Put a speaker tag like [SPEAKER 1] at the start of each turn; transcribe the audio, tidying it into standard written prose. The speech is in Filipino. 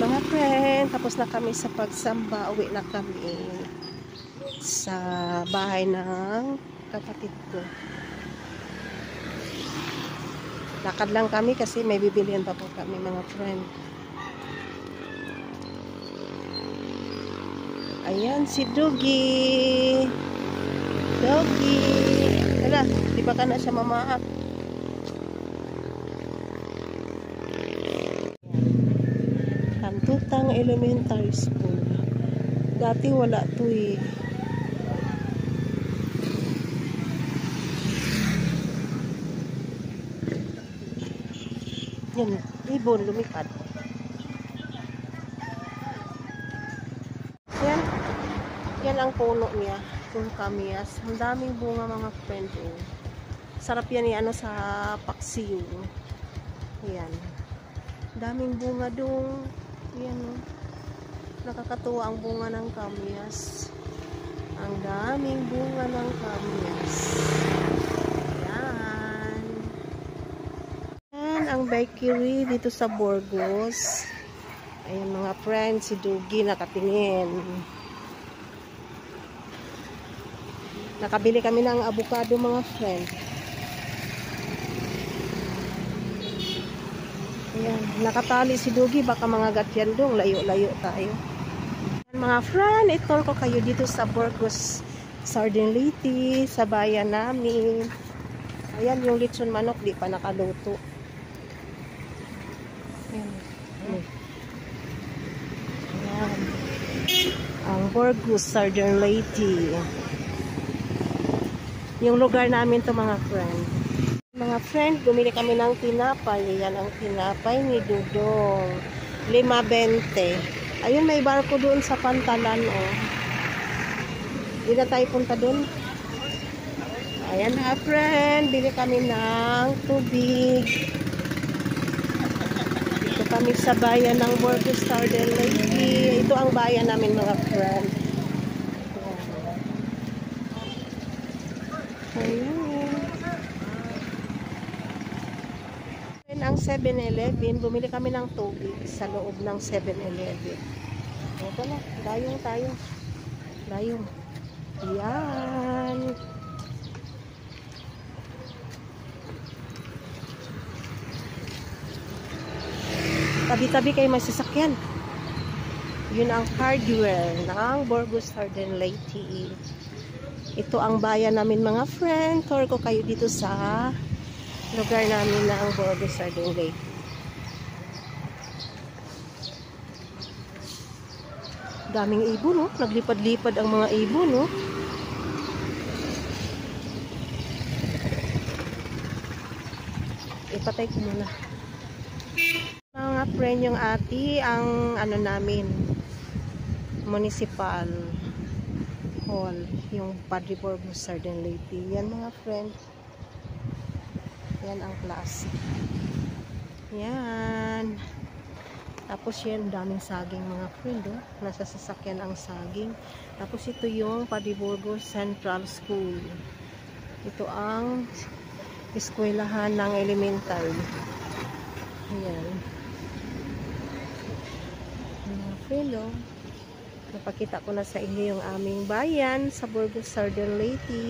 [SPEAKER 1] Mga friend, tapos na kami sa pagsamba. Uwi na kami sa bahay ng kapatid ko. Lakad lang kami kasi may bibilihan pa po kami, mga friend. Ayan si Doggy. Doggy. Hala, di ba ka na siya mamaak? Kantutang Elementary School. Dati wala to eh. Yan, ibon lumipad. Yan. Yan ang puno niya. Kung kamias. Ang daming bunga, mga friend. Oh. Sarap yan ano sa paksiw. Yan. Daming bunga dong. Yan oh. Nakakatuwa ang bunga ng kamias. Ang daming bunga ng kamias. Yan. Yan ang bakery dito sa Burgos. Ayan mga friends, si Doggy nakatingin. Nakabili kami ng avocado, mga friend. Ayan, nakatali si Doggy, baka mga gatyan dong, layo-layo tayo. Ayan, mga friend, itol ko kayo dito sa Burgos Sardine Leyte, sa bayan namin. Ayan, yung lechon manok, di pa nakaluto. Ayan. Ayan. Ang Burgos Sardine Leyte. Yung lugar namin to, mga friend. Mga friend, bumili kami ng tinapay. Yan ang tinapay ni Dudong. 5.20. Ayun, may barko doon sa Pantalan, oh. Hindi na tayo punta doon. Ayan mga friend, bili kami ng tubig. Dito kami sa bayan ng Burgos Sardine Leyte. Ito ang bayan namin, mga friend. Ayan. Ang 7-Eleven, bumili kami ng tubig sa loob ng 7-Eleven. Ito na, dayong tayo. Dayong. Ayan. Tabi-tabi kayo may sasakyan. Yun ang hardware ng Burgos Sardine Leyte. Ito ang bayan namin, mga friend. Tour ko kayo dito sa lugar namin na ang Burgos Sardine Leyte. Daming ibon, no? Naglipad-lipad ang mga ibon, no? Ipatay ko muna. Mga friend, yung ati, ang ano namin, municipal hall, yung Padre Burgos Sardine Leyte. Yan, mga friend. Yan ang klase. Yan. Tapos yan, daming saging, mga friend. Oh. Nasa sasakyan ang saging. Tapos ito yung Padre Burgos Central School. Ito ang eskwelahan ng elementary. Yan. Mga friend, oh. Napakita ko na sa inyo yung aming bayan sa Burgos Sardine Leyte.